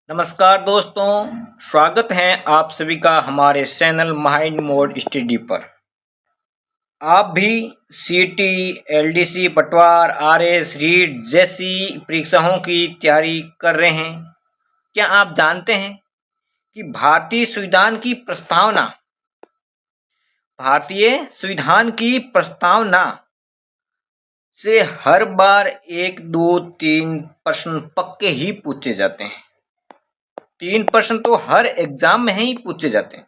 नमस्कार दोस्तों, स्वागत है आप सभी का हमारे चैनल माइंड मोड स्टडी पर। आप भी सीटी, एलडीसी, पटवार, आरएस, रीट जैसी परीक्षाओं की तैयारी कर रहे हैं। क्या आप जानते हैं कि भारतीय संविधान की प्रस्तावना से हर बार 1, 2, 3 प्रश्न पक्के ही पूछे जाते हैं। 3 प्रश्न तो हर एग्जाम में ही पूछे जाते हैं।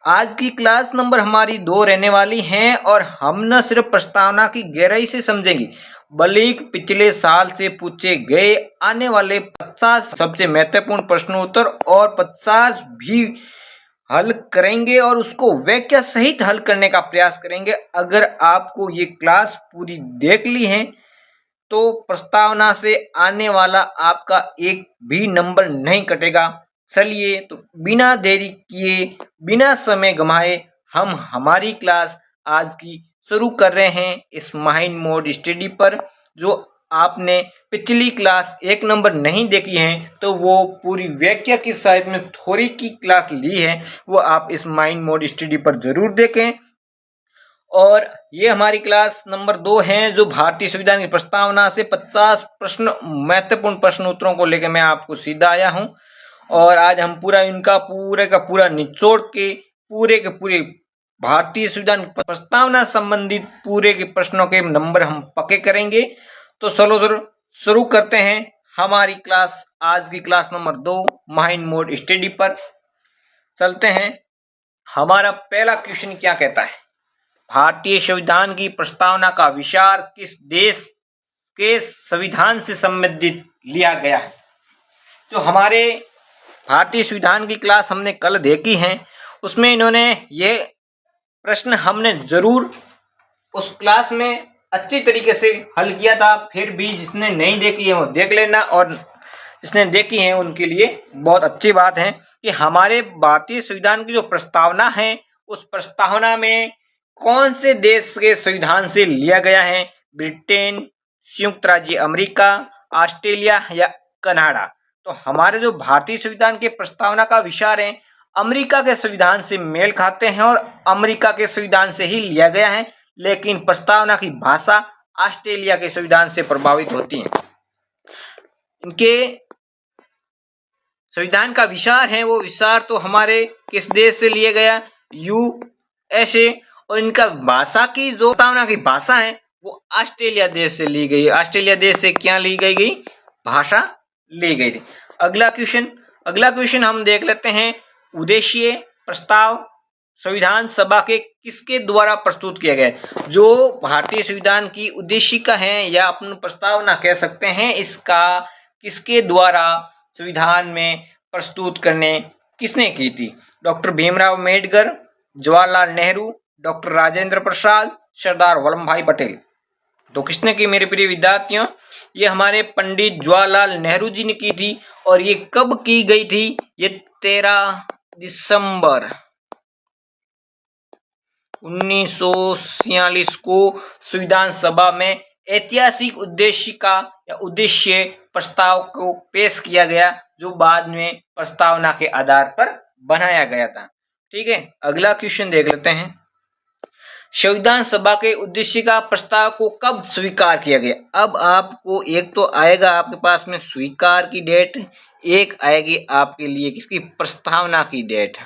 आज की क्लास नंबर हमारी 2 रहने वाली है और हम न सिर्फ प्रस्तावना की गहराई से समझेंगे बल्कि पिछले साल से पूछे गए आने वाले 50 सबसे महत्वपूर्ण प्रश्नोत्तर और 50 भी हल करेंगे और उसको व्याख्या सहित हल करने का प्रयास करेंगे। अगर आपको ये क्लास पूरी देख ली है तो प्रस्तावना से आने वाला आपका एक भी नंबर नहीं कटेगा। चलिए तो बिना देरी किए, बिना समय गंवाए हम हमारी क्लास आज की शुरू कर रहे हैं इस माइंड मोड स्टडी पर। जो आपने पिछली क्लास 1 नंबर नहीं देखी है तो वो पूरी व्याख्या की साइड में थोड़ी की क्लास ली है, वो आप इस माइंड मोड स्टडी पर जरूर देखें। और ये हमारी क्लास नंबर 2 है जो भारतीय संविधान की प्रस्तावना से 50 प्रश्न महत्वपूर्ण प्रश्न उत्तरों को लेकर मैं आपको सीधा आया हूं। और आज हम पूरे का पूरा निचोड़ के पूरे भारतीय संविधान प्रस्तावना संबंधित पूरे के प्रश्नों के नंबर हम पक्के करेंगे। तो चलो शुरू करते हैं हमारी क्लास। आज की class number 2 mind mode study पर चलते हैं। हमारा पहला क्वेश्चन क्या कहता है? भारतीय संविधान की प्रस्तावना का विचार किस देश के संविधान से संबंधित लिया गया है? जो हमारे भारतीय संविधान की क्लास हमने कल देखी है उसमें इन्होंने ये प्रश्न हमने जरूर उस क्लास में अच्छी तरीके से हल किया था। फिर भी जिसने नहीं देखी है वो देख लेना, और जिसने देखी है उनके लिए बहुत अच्छी बात है कि हमारे भारतीय संविधान की जो प्रस्तावना है उस प्रस्तावना में कौन से देश के संविधान से लिया गया है? ब्रिटेन, संयुक्त राज्य अमेरिका, ऑस्ट्रेलिया या कनाडा? तो हमारे जो भारतीय संविधान के प्रस्तावना का विचार है अमेरिका के संविधान से मेल खाते हैं और अमेरिका के संविधान से ही लिया गया है, लेकिन प्रस्तावना की भाषा ऑस्ट्रेलिया के संविधान से प्रभावित होती है। इनके संविधान का विचार है वो विचार तो हमारे किस देश से लिया गया? यूएसए। और इनका भाषा की जो प्रस्तावना की भाषा है वो ऑस्ट्रेलिया देश से ली गई। ऑस्ट्रेलिया देश से क्या ली गई? भाषा ली गई थी। अगला क्वेश्चन हम देख लेते हैं। उद्देश्य प्रस्ताव संविधान सभा के किसके द्वारा प्रस्तुत किया गया? जो भारतीय संविधान की उद्देशिका है या अपन प्रस्तावना कह सकते हैं, इसका किसके द्वारा संविधान में प्रस्तुत करने किसने की थी? डॉक्टर भीमराव अम्बेडकर, जवाहरलाल नेहरू, डॉक्टर राजेंद्र प्रसाद, सरदार वल्लभ भाई पटेल? तो किसने की मेरे प्रिय विद्यार्थियों? ये हमारे पंडित जवाहरलाल नेहरू जी ने की थी। और ये कब की गई थी? ये 13 दिसंबर 1946 को संविधान सभा में ऐतिहासिक उद्देश्य प्रस्ताव को पेश किया गया, जो बाद में प्रस्तावना के आधार पर बनाया गया था। ठीक है, अगला क्वेश्चन देख लेते हैं। संविधान सभा के उद्देश्य का प्रस्ताव को कब स्वीकार किया गया? अब आपको एक तो आएगा आपके पास में स्वीकार की डेट, एक आएगी आपके लिए किसकी? प्रस्तावना की डेट।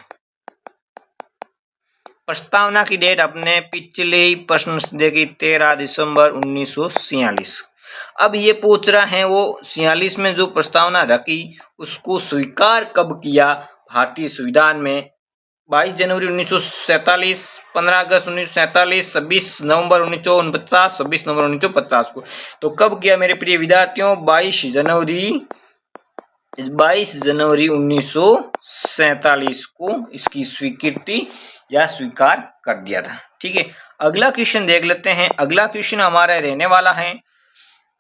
प्रस्तावना की डेट अपने पिछले ही प्रश्न देखी 13 दिसंबर 1946। अब ये पूछ रहा है वो 46 में जो प्रस्तावना रखी उसको स्वीकार कब किया भारतीय संविधान में? 22 जनवरी 1947, 15 अगस्त 1947, 26 नवंबर 1949, 26 नवंबर 1950 को। तो कब किया मेरे प्रिय विद्यार्थियों? 22 जनवरी 1947 को इसकी स्वीकृति या स्वीकार कर दिया था। ठीक है, अगला क्वेश्चन देख लेते हैं। अगला क्वेश्चन हमारा रहने वाला है,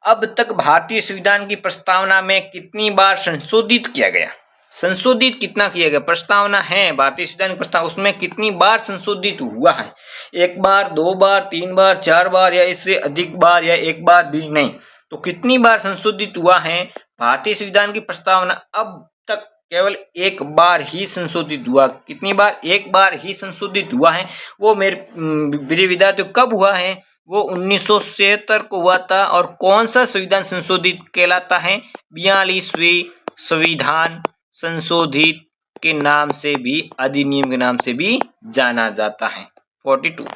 अब तक भारतीय संविधान की प्रस्तावना में कितनी बार संशोधित किया गया? संशोधित कितना किया गया? प्रस्तावना है भारतीय संविधान की प्रस्तावना, उसमें कितनी बार संशोधित हुआ है? 1 बार, 2 बार, 3 बार, 4 बार या इससे अधिक बार या 1 बार भी नहीं? तो कितनी बार संशोधित हुआ है भारतीय संविधान की प्रस्तावना अब तक केवल एक बार ही संशोधित हुआ। कितनी बार? एक बार ही संशोधित हुआ है। वो मेरे प्रिय विद्यार्थियों कब हुआ है? वो 1976 को हुआ था। और कौन सा संविधान संशोधित कहलाता है? 42वें संविधान संशोधित के नाम से भी, अधिनियम के नाम से भी जाना जाता है। 42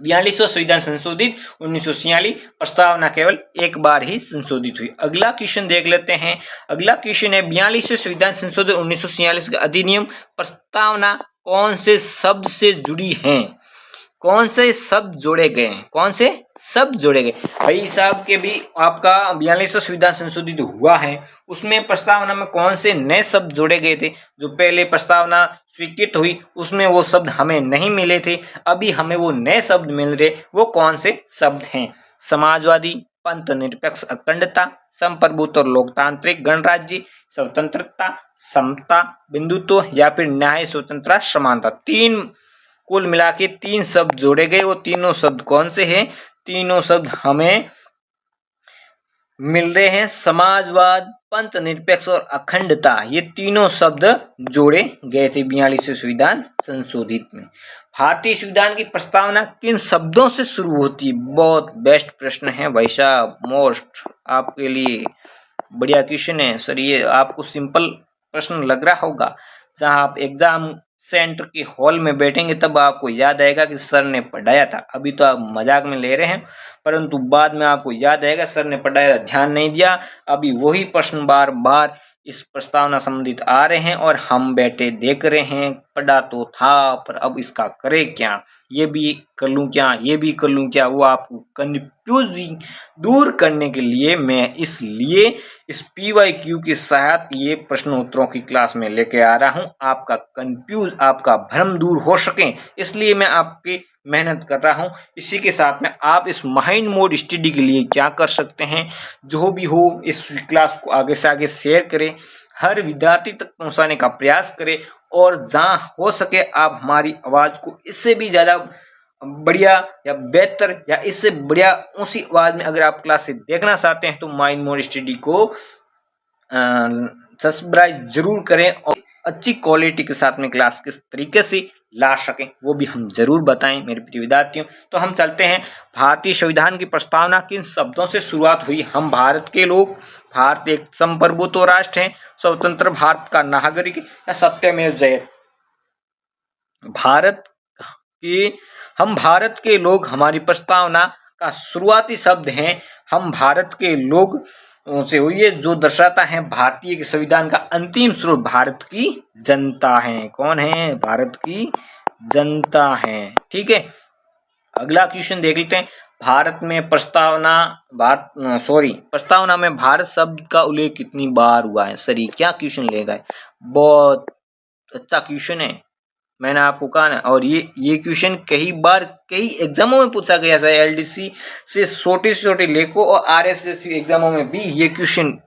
42वां संविधान संशोधित 1946। प्रस्तावना केवल एक बार ही संशोधित हुई। अगला क्वेश्चन देख लेते हैं। अगला क्वेश्चन है 42वें संविधान संशोधित 1946 का अधिनियम प्रस्तावना कौन से शब्द से जुड़ी है? कौन से शब्द जोड़े गए हैं? कौन से शब्द जोड़े गए? भाई साहब के भी आपका 42वां संविधान संशोधित हुआ है, उसमें प्रस्तावना में कौन से नए शब्द जोड़े गए थे? जो पहले प्रस्तावना स्वीकृत हुई उसमें वो शब्द हमें नहीं मिले थे, अभी हमें वो नए शब्द मिल रहे। वो कौन से शब्द हैं? समाजवादी, पंथ निरपेक्ष अखंडता, संप्रभुत्व और लोकतांत्रिक गणराज्य, स्वतंत्रता, समता, बिंदुत्व या फिर न्याय, स्वतंत्रता, समानता। कुल मिला के 3 शब्द जोड़े गए। वो तीनों शब्द कौन से हैं? तीनों शब्द हमें मिल रहे हैं समाजवाद, पंथ निरपेक्ष और अखंडता। ये तीनों शब्द जोड़े गए थे 42वें संविधान संशोधित में। भारतीय संविधान की प्रस्तावना किन शब्दों से शुरू होती है? बहुत बेस्ट प्रश्न है भाई साहब, मोस्ट आपके लिए बढ़िया क्वेश्चन है सर। ये आपको सिंपल प्रश्न लग रहा होगा, जहां आप एग्जाम सेंटर के हॉल में बैठेंगे तब आपको याद आएगा कि सर ने पढ़ाया था। अभी तो आप मजाक में ले रहे हैं, परंतु बाद में आपको याद आएगा सर ने पढ़ाया, ध्यान नहीं दिया। अभी वही प्रश्न बार बार इस प्रस्तावना संबंधित आ रहे हैं और हम बैठे देख रहे हैं। पढ़ा तो था पर अब इसका करे क्या? ये भी कर लूं क्या, ये भी कर लूं क्या? वो आपको कंफ्यूजिंग दूर करने के लिए मैं इसलिए इस PYQ के साथ ये प्रश्न उत्तरों की क्लास में लेके आ रहा हूं। आपका कंफ्यूज, आपका भ्रम दूर हो सके, इसलिए मैं आपकी मेहनत कर रहा हूं। इसी के साथ में आप इस माइंड मोड स्टडी के लिए क्या कर सकते हैं? जो भी हो इस क्लास को आगे से आगे शेयर करें, हर विद्यार्थी तक पहुंचाने का प्रयास करें और जहां हो सके आप हमारी आवाज को इससे भी ज्यादा बढ़िया या बेहतर या इससे बढ़िया ऊंची आवाज में अगर आप क्लास से देखना चाहते हैं तो माइंड मोड स्टडी को सब्सक्राइब जरूर करें और अच्छी क्वालिटी के साथ में क्लास किस तरीके से ला सकें वो भी हम जरूर बताएं मेरे प्रिय विद्यार्थियों। तो हम चलते हैं, भारतीय संविधान की प्रस्तावना किन शब्दों से शुरुआत हुई? हम भारत के लोग, भारत एक संप्रभुत्व राष्ट्र है, स्वतंत्र भारत का नागरिक या सत्यमेव जयते। हम भारत के लोग, हमारी प्रस्तावना का शुरुआती शब्द है हम भारत के लोग से हुई है, जो दर्शाता है भारतीय संविधान का अंतिम स्वरूप भारत की जनता है। कौन है? भारत की जनता है। ठीक है, अगला क्वेश्चन देख लेते हैं। भारत में प्रस्तावना में भारत शब्द का उल्लेख कितनी बार हुआ है? सर ये क्या क्वेश्चन लेगा? बहुत अच्छा क्वेश्चन है, मैंने आपको कहा ना। और ये क्वेश्चन कई बार कई एग्जामों में पूछा गया था। LDC से छोटे लेखों और RSS एग्जामों में भी ये क्वेश्चन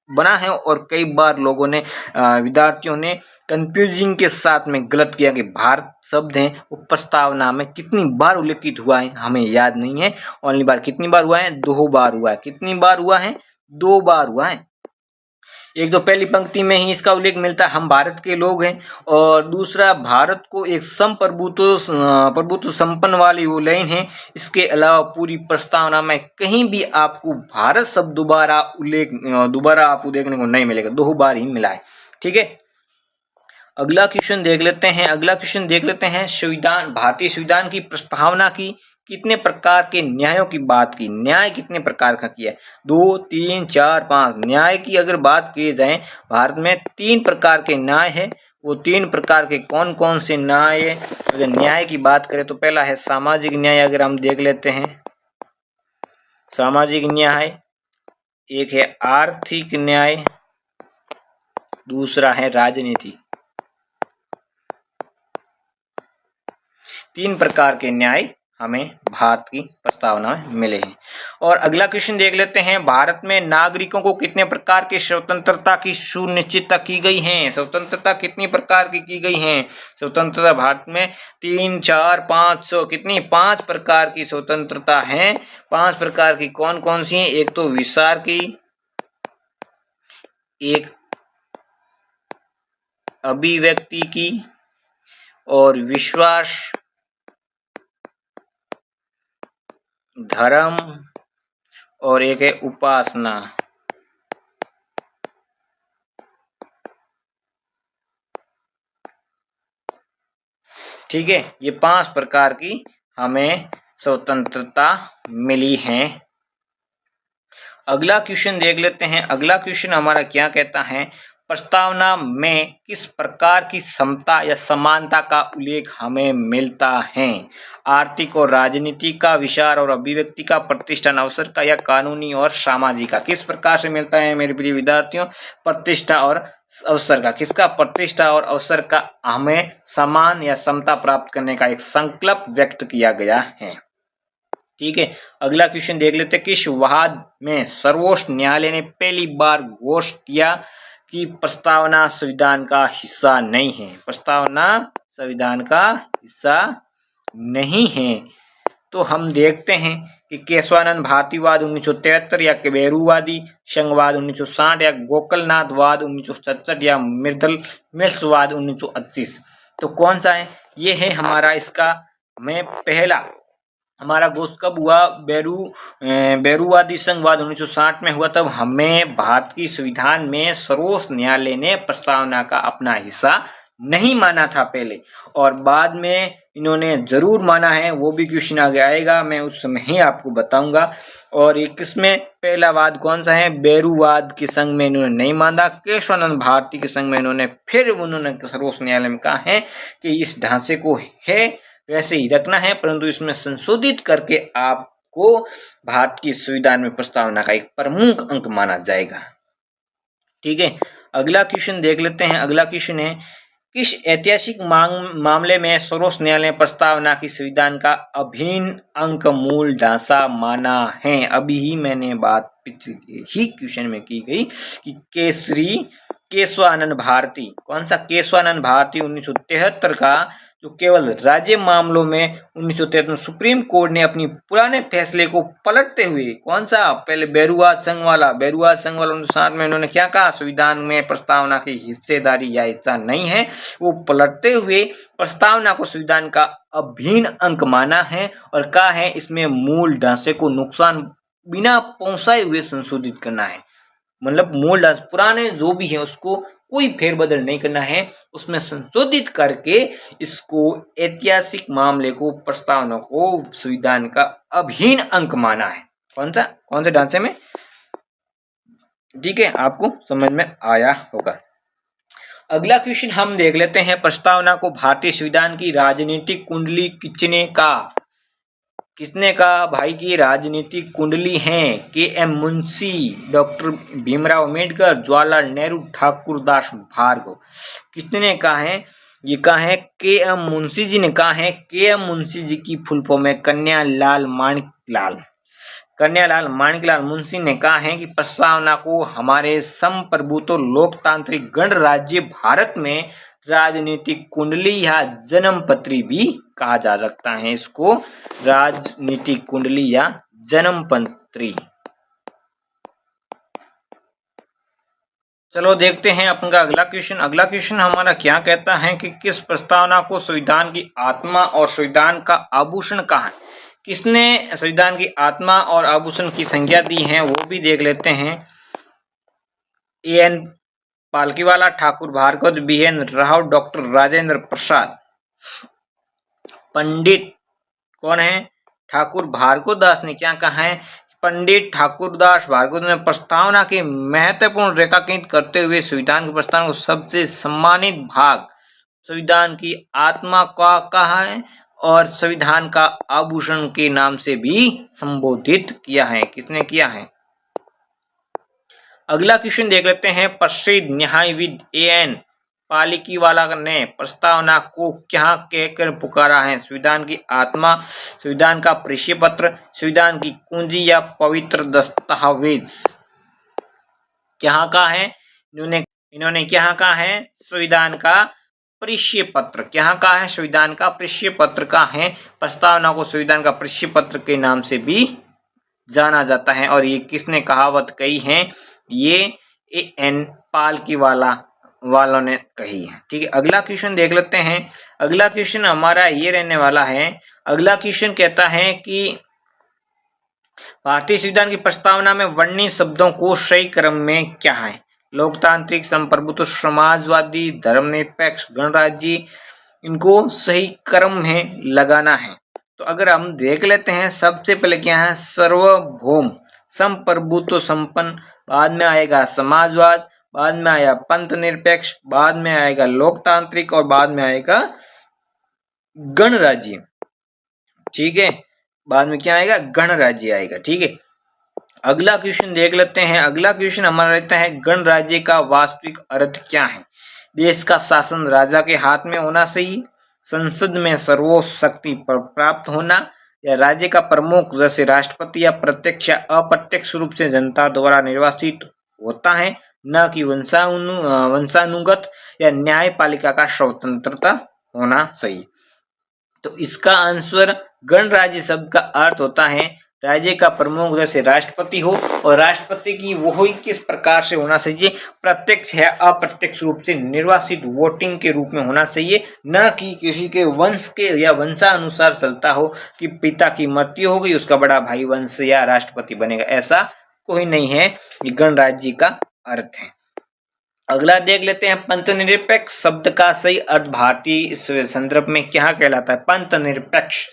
बना है और कई बार लोगों ने, विद्यार्थियों ने कंफ्यूजिंग के साथ में गलत किया कि भारत शब्द है वो प्रस्तावना में कितनी बार उल्लेखित हुआ है हमें याद नहीं है। ओनली बार कितनी बार हुआ है? 2 बार हुआ है। कितनी बार हुआ है? 2 बार हुआ है। एक तो पहली पंक्ति में ही इसका उल्लेख मिलता है हम भारत के लोग हैं, और दूसरा भारत को एक प्रभुत्व संपन्न वाली वो लाइन है। इसके अलावा पूरी प्रस्तावना में कहीं भी आपको भारत शब्द दोबारा आपको देखने को नहीं मिलेगा, 2 बार ही मिला है। ठीक है, अगला क्वेश्चन देख लेते हैं। संविधान, भारतीय संविधान की प्रस्तावना की कितने प्रकार के न्यायों की बात की? न्याय कितने प्रकार का किया है? 2, 3, 4, 5। न्याय की अगर बात की जाए, भारत में 3 प्रकार के न्याय है। वो 3 प्रकार के कौन कौन से न्याय है? अगर न्याय की बात करें तो पहला है सामाजिक न्याय। अगर हम देख लेते हैं सामाजिक न्याय, एक है आर्थिक न्याय, दूसरा है राजनीति। 3 प्रकार के न्याय हमें भारत की प्रस्तावना में मिले हैं। और अगला क्वेश्चन देख लेते हैं, भारत में नागरिकों को कितने प्रकार की स्वतंत्रता की सुनिश्चितता की गई है? स्वतंत्रता कितनी प्रकार की गई है? स्वतंत्रता भारत में 3, 4, 5 कितनी? 5 प्रकार की स्वतंत्रता है। 5 प्रकार की कौन कौन सी है? एक तो विचार की, एक अभिव्यक्ति की और विश्वास, धर्म और एक है उपासना। ठीक है, ये 5 प्रकार की हमें स्वतंत्रता मिली है। अगला क्वेश्चन देख लेते हैं। अगला क्वेश्चन हमारा क्या कहता है, प्रस्तावना में किस प्रकार की समता या समानता का उल्लेख हमें मिलता है? आर्थिक और राजनीतिक का, विचार और अभिव्यक्ति का, प्रतिष्ठा अवसर का, या कानूनी और सामाजिक का? किस प्रकार से मिलता है मेरे प्रिय विद्यार्थियों? प्रतिष्ठा और अवसर का। किसका? प्रतिष्ठा और अवसर का हमें समान या समता प्राप्त करने का एक संकल्प व्यक्त किया गया है। ठीक है, अगला क्वेश्चन देख लेते हैं। किस वाद में सर्वोच्च न्यायालय ने पहली बार घोषित किया कि प्रस्तावना संविधान का हिस्सा नहीं है? प्रस्तावना संविधान का हिस्सा नहीं है। तो हम देखते हैं कि केशवानंद भारतीवाद 1973, या बेरूवादी संघवाद 1960, या गोकलनाथवाद 1967, या मृदल मिल्सवाद 1928। तो कौन सा है? ये है हमारा इसका में पहला हमारा घोष कब हुआ? बेरूवादी संघवाद 1960 में हुआ। तब हमें भारत की संविधान में सर्वोच्च न्यायालय ने प्रस्तावना का अपना हिस्सा नहीं माना था पहले, और बाद में इन्होंने जरूर माना है। वो भी क्वेश्चन आगे आएगा, मैं उस समय ही आपको बताऊंगा। और ये किसमें पहला वाद कौन सा है? बेरूवाद के संघ में इन्होंने नहीं माना। केशवानंद भारती के संघ में इन्होंने सर्वोच्च न्यायालय में कहा है कि इस ढांचे को है वैसे ही रखना है, परंतु इसमें संशोधित करके आपको भारत की संविधान में प्रस्तावना का एक प्रमुख अंक माना जाएगा। ठीक है, अगला क्वेश्चन देख लेते हैं। अगला क्वेश्चन है, किस ऐतिहासिक मामले में सर्वोच्च न्यायालय ने प्रस्तावना की संविधान का अभिन्न अंग मूल ढांचा माना है? अभी ही मैंने बात पिछले ही क्वेश्चन में की गई कि केशवानंद भारती, कौन सा? केशवानंद भारती 1973 का, जो केवल राज्य मामलों में 1973 में सुप्रीम कोर्ट ने अपनी पुराने फैसले को पलटते हुए, कौन सा? पहले बेरूवाद संघ वाला 1960 में इन्होंने क्या कहा? संविधान में प्रस्तावना की हिस्सेदारी या हिस्सा नहीं है। वो पलटते हुए प्रस्तावना को संविधान का अभिन्न अंग माना है और कहा है इसमें मूल ढांचे को नुकसान बिना पहुंचाए हुए संशोधित करना है। मतलब मूल ढांचा पुराने जो भी है उसको कोई फेरबदल नहीं करना है, उसमें संशोधित करके इसको ऐतिहासिक मामले को, प्रस्तावना को संविधान का अभिन्न अंग माना है। कौन से ढांचे में? ठीक है, आपको समझ में आया होगा। अगला क्वेश्चन हम देख लेते हैं। प्रस्तावना को भारतीय संविधान की राजनीतिक कुंडली किसने कहा? भाई की राजनीतिक कुंडली है के.एम. मुंशी, डॉक्टर भीमराव अम्बेडकर, जवाहरलाल नेहरू, ठाकुरदास भार्गव। किसने कहा है? ये कहा है के.एम. मुंशी जी ने कहा है। के.एम. मुंशी जी की फुल फॉर्म है कन्यालाल माणिकलाल मुंशी ने कहा है कि प्रस्तावना को हमारे संप्रभुत्व लोकतांत्रिक गणराज्य भारत में राजनीतिक कुंडली या जन्मपत्री भी कहा जा सकता है। इसको राजनीतिक कुंडली या जन्मपत्री। चलो देखते हैं अपन का अगला क्वेश्चन। अगला क्वेश्चन हमारा क्या कहता है कि किस प्रस्तावना को संविधान की आत्मा और संविधान का आभूषण कहा है? किसने संविधान की आत्मा और आभूषण की संज्ञा दी है वो भी देख लेते हैं। A N. Palkhivala, Thakur Bhargava, B N. Rau, doctor Rajendra Prasad. Pandit कौन है? ठाकुर भार्गव दास ने क्या कहा है? पंडित ठाकुरदास भार्गव ने प्रस्तावना के महत्वपूर्ण रेखांकित करते हुए संविधान की प्रस्तावना को सबसे सम्मानित भाग, संविधान की आत्मा का कहा है और संविधान का आभूषण के नाम से भी संबोधित किया है। किसने किया है? अगला क्वेश्चन देख लेते हैं। प्रसिद्ध न्यायविद ए.एन. पालकीवाला ने प्रस्तावना को क्या कहकर पुकारा है? संविधान की आत्मा, संविधान का परिचय पत्र, संविधान की कुंजी या पवित्र दस्तावेज? क्या कहा है इन्होंने क्या कहा है? संविधान का परिचय पत्र। क्या कहा है? संविधान का परिचय पत्र का है। प्रस्तावना को संविधान का परिचय पत्र के नाम से भी जाना जाता है। और ये किसने कहावत कही है? ये ए.एन. पालकीवाला वालों ने कही है। ठीक है, अगला क्वेश्चन देख लेते हैं। अगला क्वेश्चन हमारा ये रहने वाला है। अगला क्वेश्चन कहता है कि भारतीय संविधान की प्रस्तावना में वर्णित शब्दों को सही क्रम में क्या है? लोकतांत्रिक, संप्रभुत्व, समाजवादी, धर्मनिरपेक्ष, गणराज्य, इनको सही क्रम में लगाना है। तो अगर हम देख लेते हैं, सबसे पहले क्या है? सार्वभौम, संप्रभुत्व संपन्न, बाद में आएगा समाजवाद, बाद में आया पंथ निरपेक्ष, बाद में आएगा लोकतांत्रिक और बाद में आएगा गणराज्य। ठीक है, बाद में क्या आएगा? गणराज्य आएगा। ठीक है, अगला क्वेश्चन देख लेते हैं। अगला क्वेश्चन हमारा रहता है गणराज्य का वास्तविक अर्थ क्या है? देश का शासन राजा के हाथ में होना चाहिए, संसद में सर्वोच्च शक्ति प्राप्त होना, या राज्य का प्रमुख जैसे राष्ट्रपति या प्रत्यक्ष या अप्रत्यक्ष रूप से जनता द्वारा निर्वाचित होता है, न कि वंशानुगत या न्यायपालिका का स्वतंत्रता होना चाहिए। तो इसका आंसर गणराज्य शब्द का अर्थ होता है राज्य का प्रमुख जैसे राष्ट्रपति हो, और राष्ट्रपति की वो ही किस प्रकार से होना चाहिए? प्रत्यक्ष या अप्रत्यक्ष रूप से निर्वाचित वोटिंग के रूप में होना चाहिए, न कि किसी के वंश के या वंशानुसार चलता हो कि पिता की मृत्यु हो गई उसका बड़ा भाई वंश या राष्ट्रपति बनेगा, ऐसा कोई नहीं है। ये गणराज्य का अर्थ है। अगला देख लेते हैं, पंथ निरपेक्ष शब्द का सही अर्थ भारतीय संदर्भ में क्या कहलाता है? पंथ निरपेक्ष,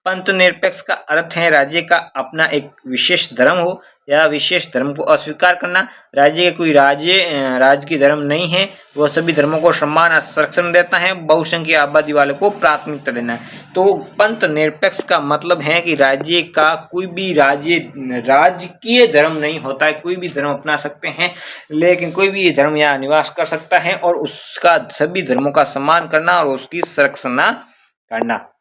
पंथ निरपेक्ष का अर्थ है राज्य का अपना एक विशेष धर्म हो या विशेष धर्म को अस्वीकार करना। राज्य का कोई राज्य की धर्म नहीं है, वो सभी धर्मों को सम्मान और संरक्षण देता है, बहुसंख्यक आबादी वाले को प्राथमिकता देना है। तो पंथ निरपेक्ष का मतलब है कि राज्य का कोई भी राजकीय धर्म नहीं होता है, कोई भी धर्म अपना सकते हैं, लेकिन कोई भी धर्म यहाँ निवास कर सकता है और उसका सभी धर्मों का सम्मान करना और उसकी संरक्षण करना।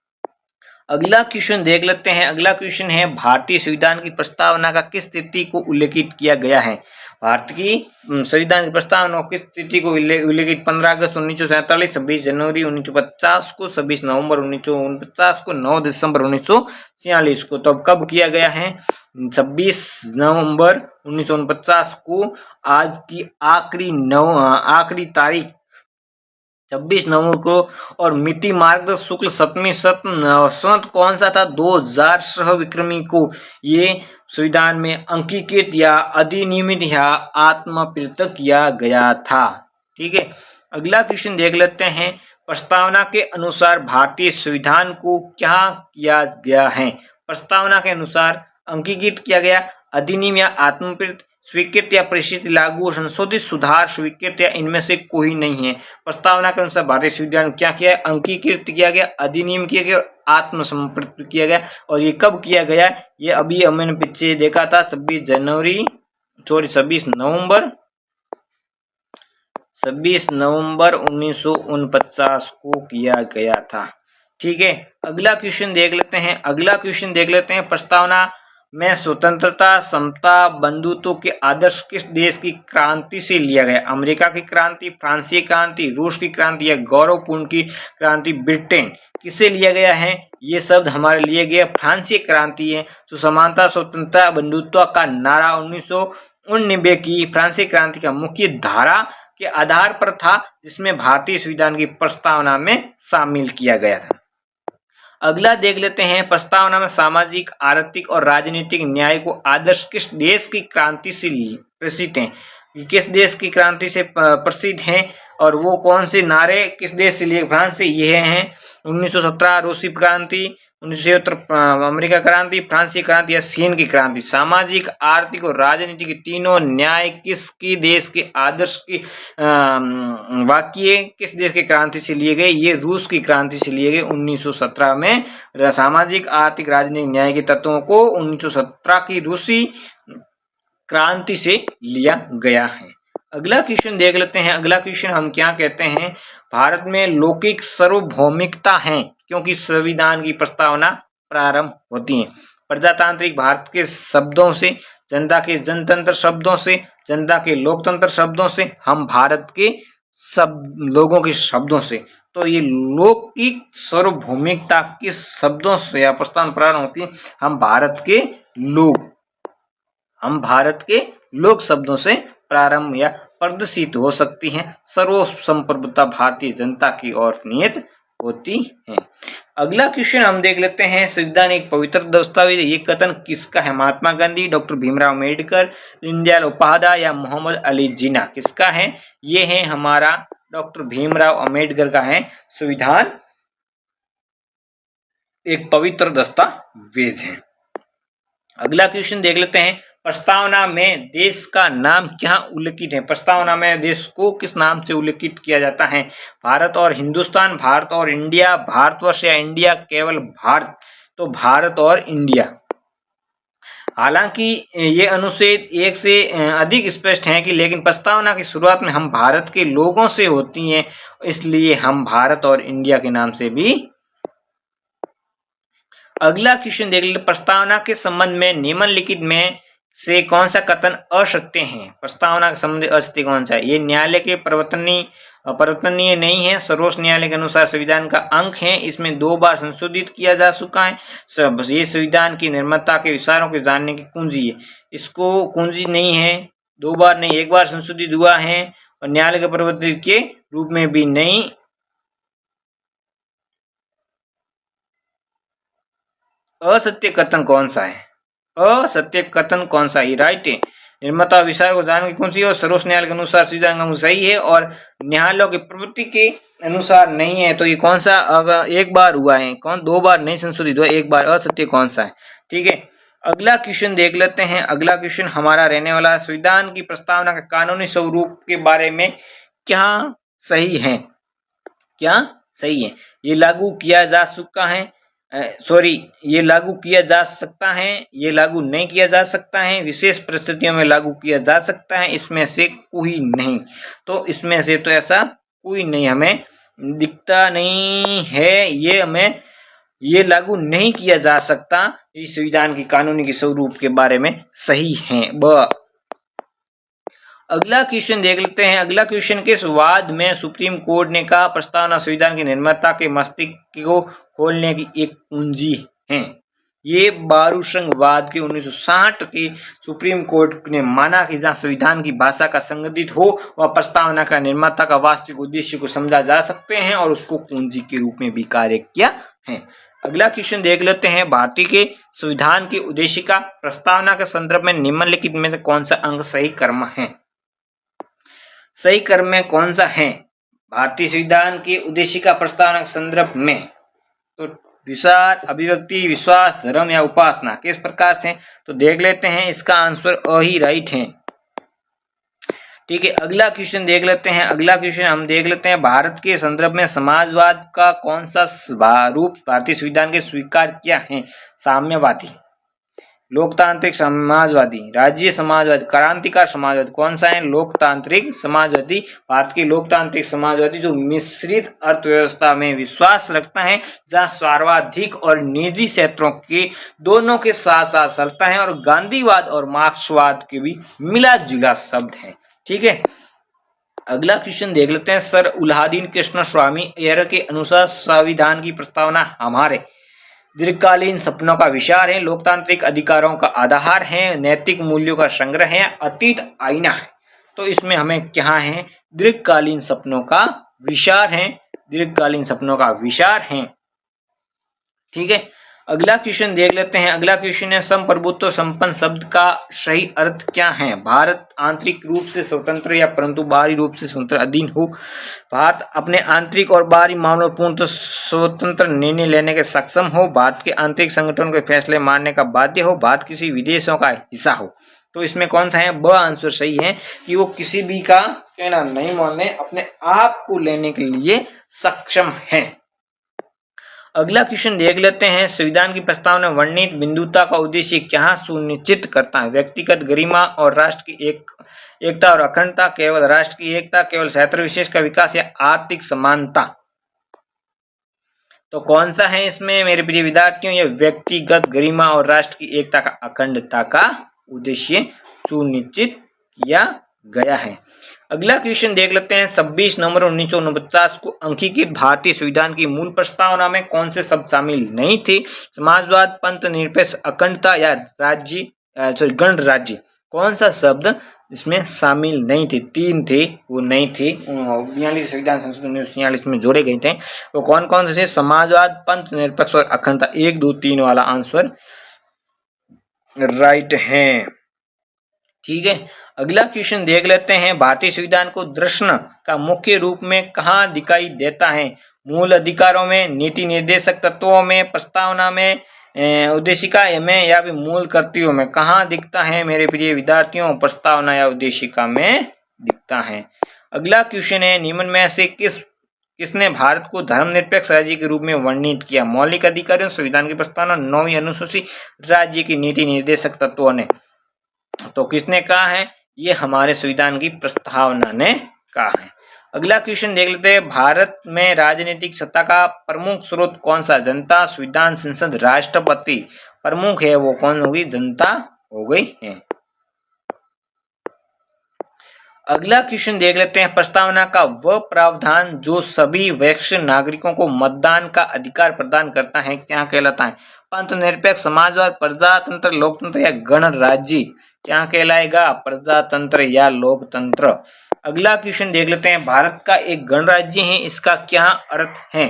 अगला क्वेश्चन देख लेते हैं। अगला क्वेश्चन है भारतीय संविधान की प्रस्तावना का किस तिथि को उल्लेखित किया गया है? भारत की संविधान की प्रस्तावना किस तिथि को उल्लेखित? 15 अगस्त 1947, 26 जनवरी 1950 को, 26 नवंबर 1949 को, 9 दिसंबर 1946 को। तो अब कब किया गया है? 26 नवंबर 1949 को। आज की आखिरी तारीख 26 नवंबर को, और मिति मार्ग शुक्ल सप्तमी संवत कौन सा था? 2000 सहविक्रमी को ये संविधान में अंगीकृत या अधिनियमित या आत्मप्रयुक्त किया गया था। ठीक है, अगला क्वेश्चन देख लेते हैं। प्रस्तावना के अनुसार भारतीय संविधान को क्या किया गया है? प्रस्तावना के अनुसार अंगीकृत किया गया, अधिनियम या आत्मप्रयुक्त, स्वीकृत या प्रेषित, लागू, संशोधित, सुधार, स्वीकृत या इनमें से कोई नहीं है। प्रस्तावना के अनुसार भारतीय संविधान क्या किया है? अंगीकृत किया गया, अधिनियम किया गया, आत्मसमर्पित किया गया। और ये कब किया गया? ये अभी हमने पीछे देखा था, 26 नवंबर 1949 को किया गया था। ठीक है, अगला क्वेश्चन देख लेते हैं। अगला क्वेश्चन देख लेते हैं, प्रस्तावना में स्वतंत्रता, समता, बंधुत्व के आदर्श किस देश की क्रांति से लिया गया? अमेरिका की क्रांति, फ्रांसीसी क्रांति, रूस की क्रांति या गौरवपूर्ण की क्रांति ब्रिटेन? किसे लिया गया है? ये शब्द हमारे लिए गया फ्रांसीसी क्रांति है। तो समानता, स्वतंत्रता, बंधुत्व का नारा 1999 की फ्रांसीसी क्रांति का मुख्य धारा के आधार पर था, जिसमें भारतीय संविधान की प्रस्तावना में शामिल किया गया था। अगला देख लेते हैं, प्रस्तावना में सामाजिक, आर्थिक और राजनीतिक न्याय को आदर्श किस देश की क्रांति से प्रसिद्ध हैं? किस देश की क्रांति से प्रसिद्ध हैं और वो कौन से नारे किस देश से लिए? फ्रांस से। ये हैं 1917 रूसी क्रांति, 1976 अमेरिका क्रांति, फ्रांसीसी क्रांति या चीन की क्रांति। सामाजिक, आर्थिक और राजनीतिक तीनों न्याय किसकी देश के आदर्श की वाक्य किस देश की क्रांति से लिए गए? ये रूस की क्रांति से लिए गए 1917 में। सामाजिक, आर्थिक, राजनीतिक न्याय के तत्वों को 1917 की रूसी क्रांति से लिया गया है। अगला क्वेश्चन देख लेते हैं। अगला क्वेश्चन हम क्या कहते हैं? भारत में लौकिक सार्वभौमिकता है क्योंकि संविधान की प्रस्तावना प्रारंभ होती है। प्रजातांत्रिक भारत के शब्दों से, जनता के जनतंत्र शब्दों से, जनता के लोकतंत्र शब्दों से, हम भारत के सब लोगों के शब्दों से। तो ये लौकिक सार्वभौमिकता किस शब्दों से या प्रस्तावना प्रारंभ होती है? हम भारत के लोक शब्दों से प्रारंभ या प्रदर्शित हो सकती हैं। सर्वसंप्रभुता भारतीय जनता की ओर नियत होती है। अगला क्वेश्चन हम देख लेते हैं, संविधान एक पवित्र दस्तावेज, ये कथन किसका है? महात्मा गांधी, डॉक्टर भीमराव अम्बेडकर, दीनदयाल उपाध्याय या मोहम्मद अली जिन्ना? किसका है? ये है हमारा डॉक्टर भीमराव अम्बेडकर का है। संविधान एक पवित्र दस्तावेज है। अगला क्वेश्चन देख लेते हैं, प्रस्तावना में देश का नाम क्या उल्लेखित है? प्रस्तावना में देश को किस नाम से उल्लेखित किया जाता है? भारत और हिंदुस्तान, भारत और इंडिया, भारतवर्ष या इंडिया, केवल भारत? तो भारत और इंडिया। हालांकि ये अनुच्छेद 1 से अधिक स्पष्ट है कि लेकिन प्रस्तावना की शुरुआत में हम भारत के लोगों से होती है, इसलिए हम भारत और इंडिया के नाम से भी। अगला क्वेश्चन देख लीजिए, प्रस्तावना के संबंध में निम्नलिखित में से कौन सा कथन असत्य है? प्रस्तावना के संबंध में असत्य कौन सा है? ये न्यायालय के परिवर्तनीय नहीं है, सर्वोच्च न्यायालय के अनुसार संविधान का अंग है, इसमें 2 बार संशोधित किया जा चुका है, सब ये संविधान की निर्माता के विचारों को जानने की कुंजी है। इसको कुंजी नहीं है, 2 बार नहीं, 1 बार संशोधित हुआ है, और न्यायालय के परिवर्तित के रूप में भी नहीं। असत्य कथन कौन सा है? असत्य कथन कौन सा है? राइट है, निर्माता विचार को जानने की कुंजी और सर्वोच्च न्यायालय के अनुसार संविधान का सही है, और न्यायालयों की प्रवृत्ति के अनुसार नहीं है। तो ये कौन सा? अगर 1 बार हुआ है, कौन 2 बार नहीं संशोधित हुआ, 1 बार। असत्य कौन सा है? ठीक है, अगला क्वेश्चन देख लेते हैं। अगला क्वेश्चन हमारा रहने वाला है, संविधान की प्रस्तावना का कानूनी स्वरूप के बारे में क्या सही है? क्या सही है? ये लागू किया जा चुका है, ये लागू किया जा सकता है, ये लागू नहीं किया जा सकता है, विशेष परिस्थितियों में लागू किया जा सकता है, इसमें से कोई नहीं। तो इसमें से तो ऐसा कोई नहीं हमें दिखता नहीं है, ये लागू नहीं किया जा सकता। इस संविधान की कानूनी के स्वरूप के बारे में सही है। अगला क्वेश्चन देख लेते हैं। अगला क्वेश्चन, किस वाद में सुप्रीम कोर्ट ने कहा प्रस्तावना संविधान की निर्माता के मस्तिष्क को खोलने की एक कुंजी है? ये बारूसंगवाद के 1960 के सुप्रीम कोर्ट ने माना कि जहां संविधान की भाषा का संगठित हो वह प्रस्तावना का निर्माता का वास्तविक उद्देश्य को समझा जा सकते हैं और उसको कुंजी के रूप में भी कार्य किया है। अगला क्वेश्चन देख लेते हैं, भारतीय के संविधान के उद्देश्य का प्रस्तावना के संदर्भ में निम्नलिखित में से कौन सा अंग सही क्रम है? सही क्रम में कौन सा है? भारतीय संविधान के उद्देश्य का प्रस्तावना के संदर्भ में तो विचार, अभिव्यक्ति, विश्वास, धर्म या उपासना किस प्रकार से? तो देख लेते हैं, इसका आंसर अ ही राइट है। ठीक है, अगला क्वेश्चन देख लेते हैं। अगला क्वेश्चन हम देख लेते हैं, भारत के संदर्भ में समाजवाद का कौन सा रूप भारतीय संविधान के स्वीकार किया है? साम्यवादी, लोकतांत्रिक समाजवादी, राज्य समाजवादी, क्रांतिकार समाजवादी, कौन सा है? लोकतांत्रिक समाजवादी। भारत की लोकतांत्रिक समाजवादी जो मिश्रित अर्थव्यवस्था में विश्वास रखता है, जहां सर्वाधिक और निजी क्षेत्रों के दोनों के साथ साथ चलता है, और गांधीवाद और मार्क्सवाद के भी मिला जुला शब्द है। ठीक है, अगला क्वेश्चन देख लेते हैं, सर उल्लादीन कृष्ण स्वामी अय्यर के अनुसार संविधान की प्रस्तावना हमारे दीर्घकालीन सपनों का विचार है, लोकतांत्रिक अधिकारों का आधार है, नैतिक मूल्यों का संग्रह है, अतीत आईना है। तो इसमें हमें क्या है? दीर्घकालीन सपनों का विचार है, दीर्घकालीन सपनों का विचार है। ठीक है, अगला क्वेश्चन देख लेते हैं। अगला क्वेश्चन है, संप्रभुत्व संपन्न शब्द का सही अर्थ क्या है? भारत आंतरिक रूप से स्वतंत्र या परंतु बाहरी रूप से स्वतंत्र अधीन हो, भारत अपने आंतरिक और बाहरी मामलों पूर्णतः स्वतंत्र निर्णय लेने के सक्षम हो, भारत के आंतरिक संगठन के फैसले मानने का बाध्य हो, भारत किसी विदेशों का हिस्सा हो। तो इसमें कौन सा है? ब आंसर सही है कि वो किसी भी का कहना नहीं मानने, अपने आप को लेने के लिए सक्षम है। अगला क्वेश्चन देख लेते हैं, संविधान की प्रस्तावना वर्णित बिंदुता का उद्देश्य क्या सुनिश्चित करता है? व्यक्तिगत गरिमा और राष्ट्र की एकता और अखंडता, केवल राष्ट्र की एकता, केवल क्षेत्र विशेष का विकास या आर्थिक समानता? तो कौन सा है इसमें मेरे प्रिय विद्यार्थियों? ये व्यक्तिगत गरिमा और राष्ट्र की एकता का अखंडता का उद्देश्य सुनिश्चित किया गया है। अगला क्वेश्चन देख लेते हैं, 26 नवंबर 1949 को अंकित भारतीय संविधान की मूल प्रस्तावना में कौन से शब्द शामिल नहीं थे? समाजवाद, पंथ निरपेक्ष, अखंडता या गणराज्य? कौन सा शब्द इसमें शामिल नहीं थी, 3 थे वो नहीं थी। 42 संविधान संशोधन 1946 में जोड़े गए थे। वो कौन कौन से थे? समाजवाद, पंथ निरपेक्ष और अखंडता। 1, 2, 3 वाला आंसर राइट है। ठीक है, अगला क्वेश्चन देख लेते हैं। भारतीय संविधान को दर्शन का मुख्य रूप में कहाँ दिखाई देता है? मूल अधिकारों में, नीति निर्देशक तत्वों में, प्रस्तावना में, उद्देशिका में या फिर मूल कर्तव्यों में? कहाँ दिखता है मेरे प्रिय विद्यार्थियों? प्रस्तावना या उद्देशिका में दिखता है। अगला क्वेश्चन है, निम्न में से किसने भारत को धर्मनिरपेक्ष राज्य के रूप में वर्णित किया? मौलिक अधिकारों, संविधान की प्रस्तावना, 9वीं अनुसूची, राज्य की नीति निर्देशक तत्वों ने? तो किसने कहा है? ये हमारे संविधान की प्रस्तावना ने कहा है। अगला क्वेश्चन देख लेते हैं। भारत में राजनीतिक सत्ता का प्रमुख स्रोत कौन सा? जनता, संविधान, संसद, राष्ट्रपति? प्रमुख है वो कौन होगी? जनता हो गई है। अगला क्वेश्चन देख लेते हैं। प्रस्तावना का वह प्रावधान जो सभी वैश्विक नागरिकों को मतदान का अधिकार प्रदान करता है क्या कहलाता है? पंथ निरपेक्ष, समाजवाद, प्रजातंत्र, लोकतंत्र या गणराज्य? क्या कहलाएगा? प्रजातंत्र या लोकतंत्र। अगला क्वेश्चन देख लेते हैं। भारत का एक गणराज्य है, इसका क्या अर्थ है?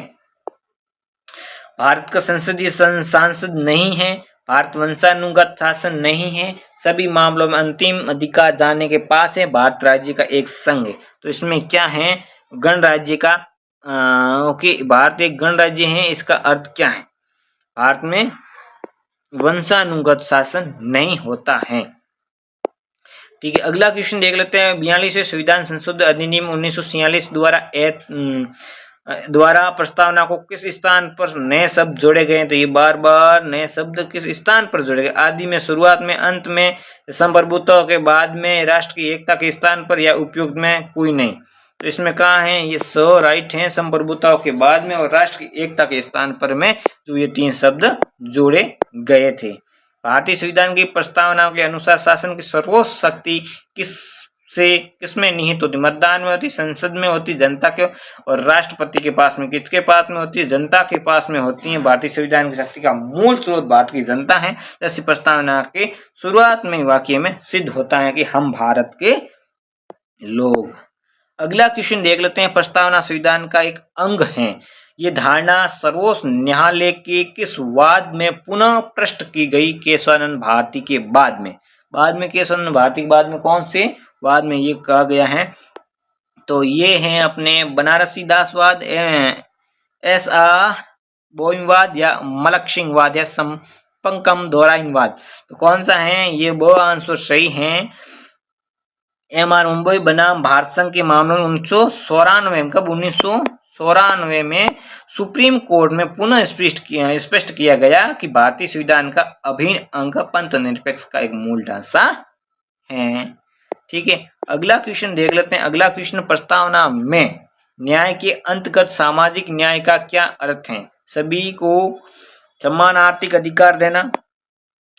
भारत का संसदीय सांसद नहीं है, भारत वंशानुगत शासन नहीं है, सभी मामलों में अंतिम अधिकार जाने के पास है, भारत राज्य का एक संघ है। तो इसमें क्या है? गणराज्य का ओके, भारत एक गणराज्य है, इसका अर्थ क्या है? भारत में वंशानुगत शासन नहीं होता है। ठीक है, अगला क्वेश्चन देख लेते हैं। 42वें संविधान संशोधन अधिनियम 1946 द्वारा प्रस्तावना को किस स्थान पर नए शब्द जोड़े गए? तो ये बार बार नए शब्द किस स्थान पर जोड़े गए? आदि में, शुरुआत में, अंत में, संप्रभुत्व के बाद में, राष्ट्र की एकता के स्थान पर या उपयुक्त में कोई नहीं? तो इसमें कहा है? ये सो राइट है, संप्रभुत्व के बाद में और राष्ट्र की एकता के स्थान पर में जो ये 3 शब्द जोड़े गए थे। भारतीय संविधान की प्रस्तावना के अनुसार शासन की सर्वोच्च शक्ति किसमें निहित होती? मतदान में होती, संसद में होती, जनता के और राष्ट्रपति के पास में? किसके पास में होती है? जनता के पास में होती है। भारतीय संविधान की शक्ति का मूल स्रोत भारत की जनता है। जैसे प्रस्तावना के शुरुआत में वाक्य में सिद्ध होता है कि हम भारत के लोग। अगला क्वेश्चन देख लेते हैं। प्रस्तावना संविधान का एक अंग है, ये धारणा सर्वोच्च न्यायालय के किस वाद में पुनः प्रश्न की गई? केशवानंद भारती के बाद में। केशवानंद भारती के बाद में कौन से वाद में ये कहा गया है? तो ये है अपने बनारसी दासवाद, एस.आ. बोइंगवाद या मलक सिंह वाद या संपंकम दोराइनवाद। तो कौन सा है? ये वो आंसर सही है। एम.आर. मुंबई बनाम भारत संघ के मामलों में 1994 में सुप्रीम कोर्ट में पुनः स्पष्ट किया गया कि भारतीय संविधान का अभिन्न अंग पंथ निरपेक्ष का एक मूल ढांचा है। ठीक है, अगला क्वेश्चन देख लेते हैं। अगला क्वेश्चन, प्रस्तावना में न्याय के अंतर्गत सामाजिक न्याय का क्या अर्थ है? सभी को समान आर्थिक अधिकार देना,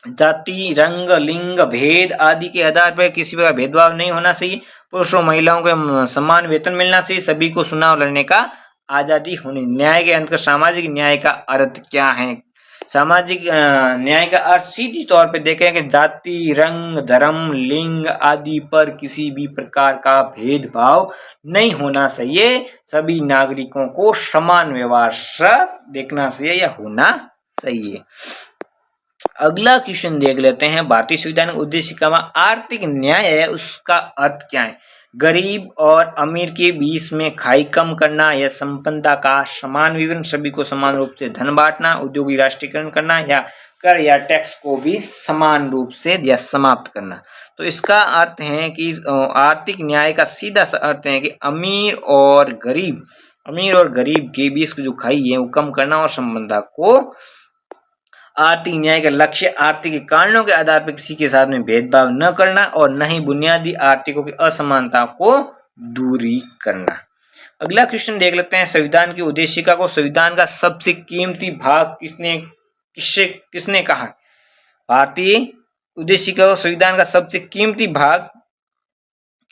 जाति, रंग, लिंग, भेद आदि के आधार पर किसी प्रकार भेदभाव नहीं होना चाहिए, पुरुषों महिलाओं को समान वेतन मिलना चाहिए, सभी को चुनाव लड़ने का आजादी होनी। न्याय के अंतर्गत सामाजिक न्याय का अर्थ क्या है? सामाजिक न्याय का अर्थ सीधी तौर पे देखें कि जाति, रंग, धर्म, लिंग आदि पर किसी भी प्रकार का भेदभाव नहीं होना चाहिए, सभी नागरिकों को समान व्यवहार से देखना चाहिए या होना चाहिए। अगला क्वेश्चन देख लेते हैं। भारतीय संविधान उद्देशिका में आर्थिक न्याय है, उसका अर्थ क्या है? गरीब और अमीर के बीच में खाई कम करना या संपन्नता का समान वितरण, सभी को समान रूप से धन बांटना, उद्योगी राष्ट्रीयकरण करना या कर या टैक्स को भी समान रूप से या समाप्त करना। तो इसका अर्थ है कि आर्थिक न्याय का सीधा सा अर्थ है कि अमीर और गरीब के बीच जो खाई है वो कम करना और संपन्नता को। आर्थिक न्याय का लक्ष्य आर्थिक कारणों के आधार पर किसी के साथ में भेदभाव न करना और न ही बुनियादी आर्थिकों की असमानता को दूरी करना। अगला क्वेश्चन देख लेते हैं। संविधान की उद्देशिका को संविधान का सबसे कीमती भाग किसने कहा? भारतीय उद्देशिका को संविधान का सबसे कीमती भाग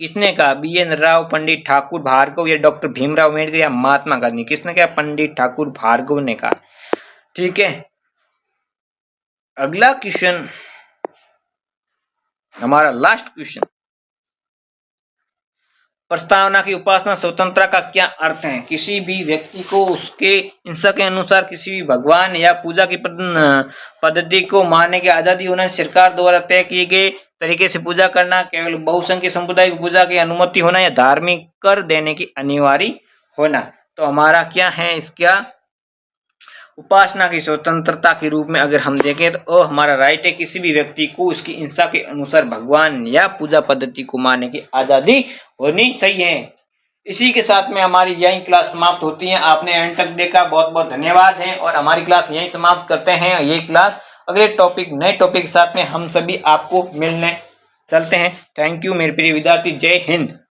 किसने कहा? बी.एन. राव, पंडित ठाकुर भार्गव या डॉक्टर भीमराव अम्बेडकर या महात्मा गांधी? किसने कहा? पंडित ठाकुर भार्गव ने कहा। ठीक है, अगला क्वेश्चन हमारा लास्ट क्वेश्चन, प्रस्तावना की उपासना स्वतंत्रता का क्या अर्थ है? किसी भी व्यक्ति को उसके हिंसा के अनुसार किसी भी भगवान या पूजा की पद्धति को मानने की आजादी होना, सरकार द्वारा तय किए गए तरीके से पूजा करना, केवल बहुसंख्य समुदाय की पूजा की अनुमति होना या धार्मिक कर देने की अनिवार्य होना। तो हमारा क्या है इसका उपासना की स्वतंत्रता के रूप में अगर हम देखें तो हमारा राइट है किसी भी व्यक्ति को उसकी हिंसा के अनुसार भगवान या पूजा पद्धति को मानने की आजादी होनी चाहिए। इसी के साथ में हमारी यही क्लास समाप्त होती है। आपने एंड तक देखा, बहुत बहुत धन्यवाद है और हमारी क्लास यही समाप्त करते हैं। ये क्लास अगले टॉपिक नए टॉपिक के साथ में हम सभी आपको मिलने चलते हैं। थैंक यू मेरे प्रिय विद्यार्थी, जय हिंद।